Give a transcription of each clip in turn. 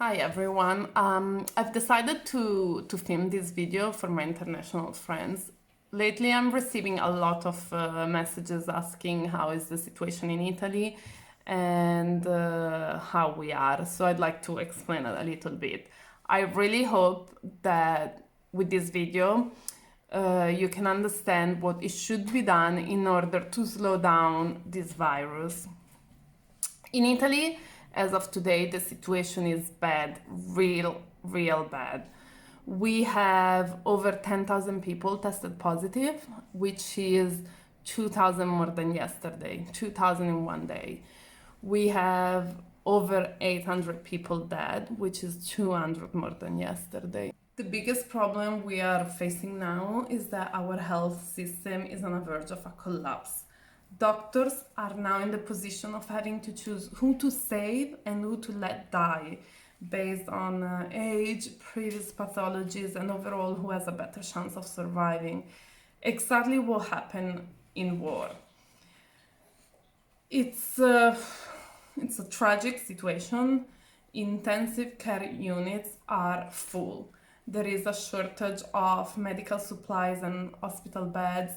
Hi everyone. I've decided to film this video for my international friends. Lately I'm receiving a lot of messages asking how is the situation in Italy and how we are. So I'd like to explain it a little bit. I really hope that with this video you can understand what it should be done in order to slow down this virus. In Italy, as of today, the situation is bad, real bad. We have over 10,000 people tested positive, which is 2,000 more than yesterday, 2,000 in one day. We have over 800 people dead, which is 200 more than yesterday. The biggest problem we are facing now is that our health system is on the verge of a collapse. Doctors are now in the position of having to choose who to save and who to let die based on age, previous pathologies, and overall who has a better chance of surviving. Exactly what happened in war. It's a tragic situation. Intensive care units are full. There is a shortage of medical supplies and hospital beds.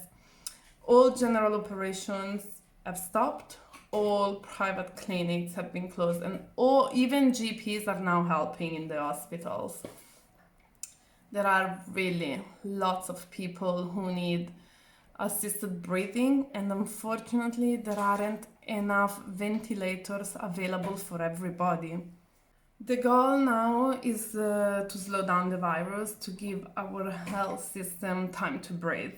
All general operations have stopped, all private clinics have been closed, and even GPs are now helping in the hospitals. There are really lots of people who need assisted breathing, and unfortunately there aren't enough ventilators available for everybody. The goal now is to slow down the virus, to give our health system time to breathe.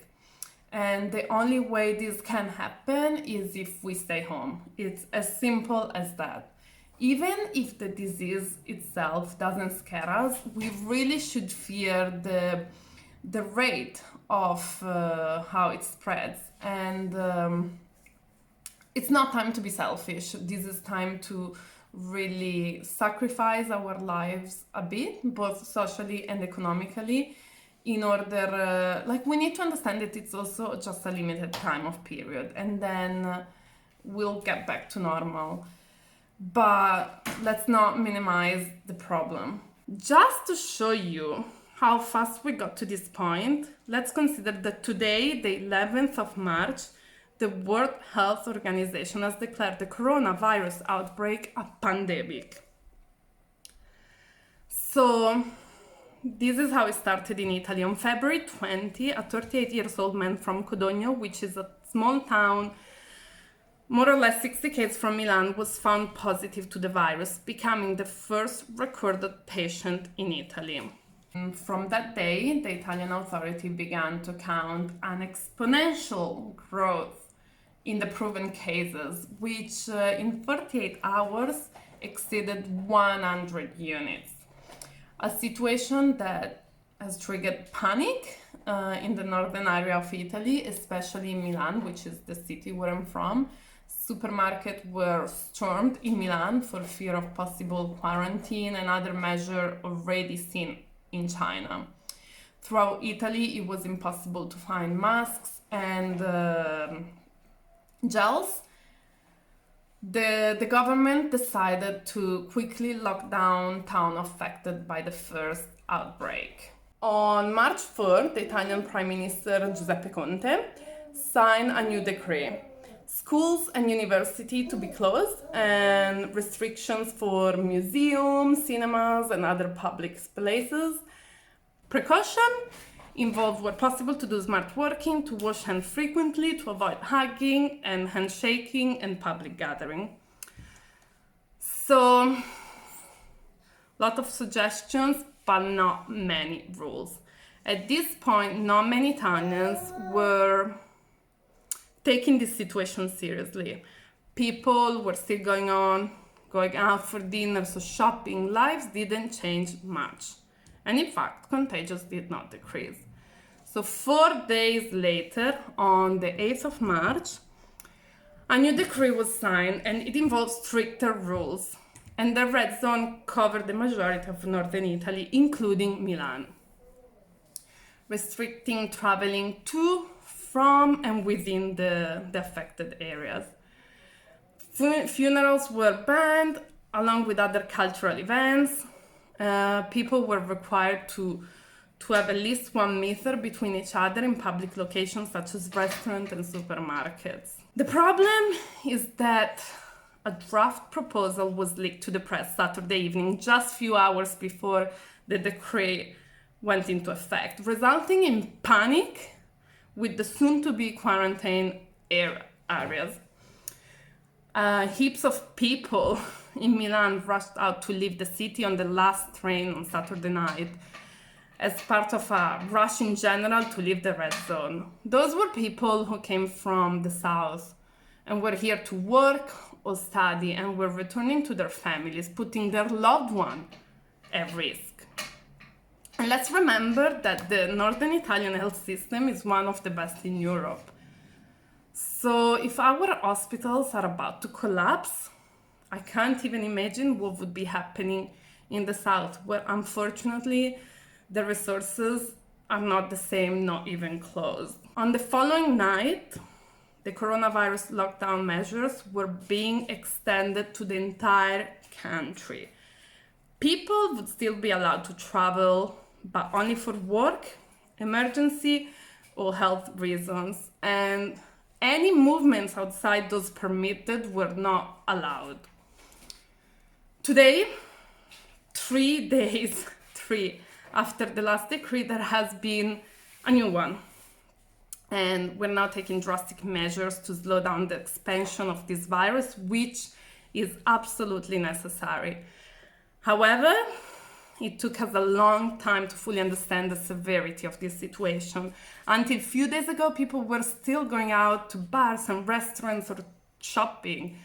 And the only way this can happen is if we stay home. It's as simple as that. Even if the disease itself doesn't scare us, we really should fear the rate of how it spreads. And it's not time to be selfish. This is time to really sacrifice our lives a bit, both socially and economically, in order, we need to understand that it's also just a limited time of period, and then we'll get back to normal. But let's not minimize the problem. Just to show you how fast we got to this point, let's consider that today, the 11th of March, the World Health Organization has declared the coronavirus outbreak a pandemic. So this is how it started in Italy. On February 20, a 38-year-old man from Codogno, which is a small town more or less 60 km from Milan, was found positive to the virus, becoming the first recorded patient in Italy. And from that day, the Italian authority began to count an exponential growth in the proven cases, which in 48 hours exceeded 100 units. A situation that has triggered panic in the northern area of Italy, especially in Milan, which is the city where I'm from. Supermarkets were stormed in Milan for fear of possible quarantine and other measures already seen in China. Throughout Italy, it was impossible to find masks and gels. The government decided to quickly lock down towns affected by the first outbreak. On March 4th, the Italian Prime Minister Giuseppe Conte signed a new decree. Schools and universities to be closed, and restrictions for museums, cinemas, and other public places. Precaution involved where possible to do smart working, to wash hands frequently, to avoid hugging and handshaking and public gathering. So, a lot of suggestions, but not many rules. At this point, not many Italians were taking this situation seriously. People were still going out for dinner, so shopping, lives didn't change much. And in fact, contagions did not decrease. So 4 days later, on the 8th of March, a new decree was signed, and it involves stricter rules. And the red zone covered the majority of northern Italy, including Milan, restricting traveling to, from, and within the affected areas. Funerals were banned, along with other cultural events. People were required to have at least 1 meter between each other in public locations such as restaurants and supermarkets. The problem is that a draft proposal was leaked to the press Saturday evening, just a few hours before the decree went into effect, resulting in panic with the soon-to-be quarantine areas. Heaps of people in Milan rushed out to leave the city on the last train on Saturday night as part of a rush in general to leave the red zone. Those were people who came from the south and were here to work or study and were returning to their families, putting their loved one at risk. And let's remember that the northern Italian health system is one of the best in Europe. So if our hospitals are about to collapse, I can't even imagine what would be happening in the south, where unfortunately the resources are not the same, not even close. On the following night, the coronavirus lockdown measures were being extended to the entire country. People would still be allowed to travel, but only for work, emergency, or health reasons. And any movements outside those permitted were not allowed. Today, 3 days, after the last decree, there has been a new one. And we're now taking drastic measures to slow down the expansion of this virus, which is absolutely necessary. However, it took us a long time to fully understand the severity of this situation. Until a few days ago, people were still going out to bars and restaurants or shopping.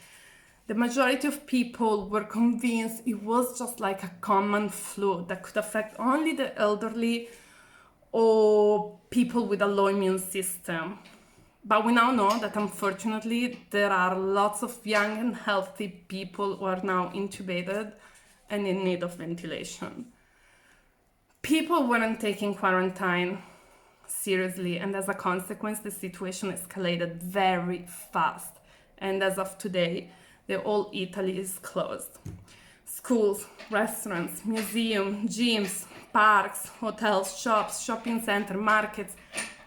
The majority of people were convinced it was just like a common flu that could affect only the elderly or people with a low immune system. But we now know that unfortunately there are lots of young and healthy people who are now intubated and in need of ventilation. People weren't taking quarantine seriously, and as a consequence, the situation escalated very fast. And as of today, the whole Italy is closed. Schools, restaurants, museums, gyms, parks, hotels, shops, shopping center, markets,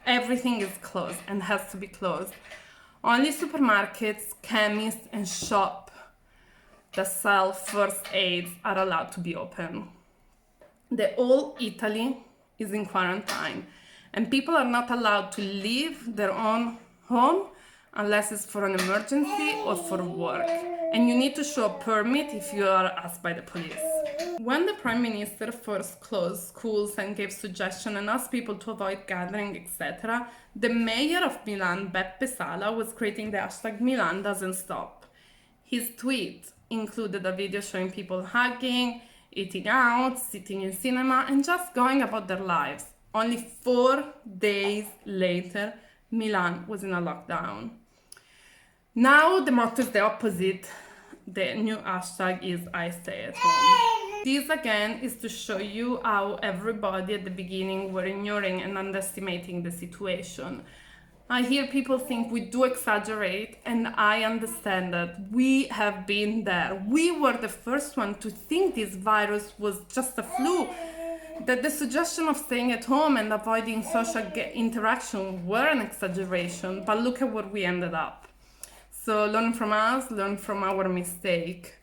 everything is closed and has to be closed. Only supermarkets, chemists, and shops that sell first aids are allowed to be open. The whole Italy is in quarantine, and people are not allowed to leave their own home unless it's for an emergency or for work. And you need to show a permit if you are asked by the police. When the Prime Minister first closed schools and gave suggestions and asked people to avoid gathering, etc., the mayor of Milan, Beppe Sala, was creating the hashtag Milan doesn't stop. His tweet included a video showing people hugging, eating out, sitting in cinema, and just going about their lives. Only 4 days later, Milan was in a lockdown. Now the motto is the opposite. The new hashtag is I stay at home. This again is to show you how everybody at the beginning were ignoring and underestimating the situation. I hear people think we do exaggerate, and I understand that. We have been there. We were the first one to think this virus was just a flu, that the suggestion of staying at home and avoiding social interaction were an exaggeration, but look at where we ended up. So learn from us, learn from our mistake.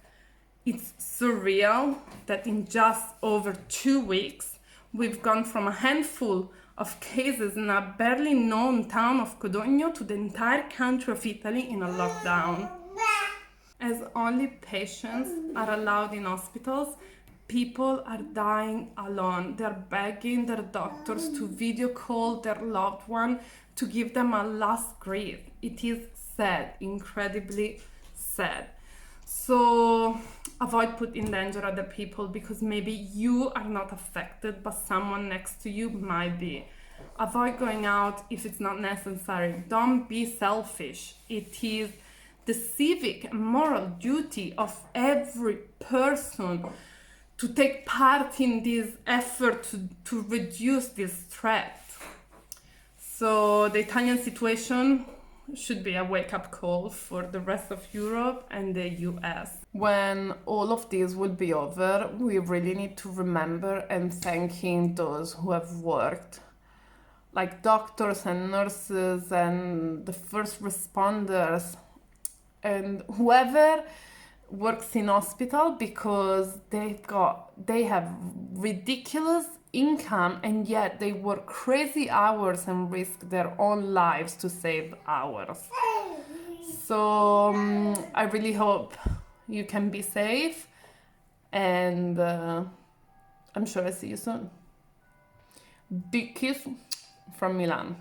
It's surreal that in just over 2 weeks, we've gone from a handful of cases in a barely known town of Codogno to the entire country of Italy in a lockdown. As only patients are allowed in hospitals, people are dying alone. They're begging their doctors to video call their loved one to give them a last grief. It is sad, incredibly sad. So avoid putting in danger other people, because maybe you are not affected, but someone next to you might be. Avoid going out if it's not necessary. Don't be selfish. It is the civic and moral duty of every person to take part in this effort to reduce this threat. So the Italian situation should be a wake-up call for the rest of Europe and the US. When all of this will be over, we really need to remember and thanking those who have worked, like doctors and nurses and the first responders and whoever works in hospital, because they have ridiculous income and yet they work crazy hours and risk their own lives to save ours. So I really hope you can be safe, and I'm sure I see you soon. Big kiss from Milan.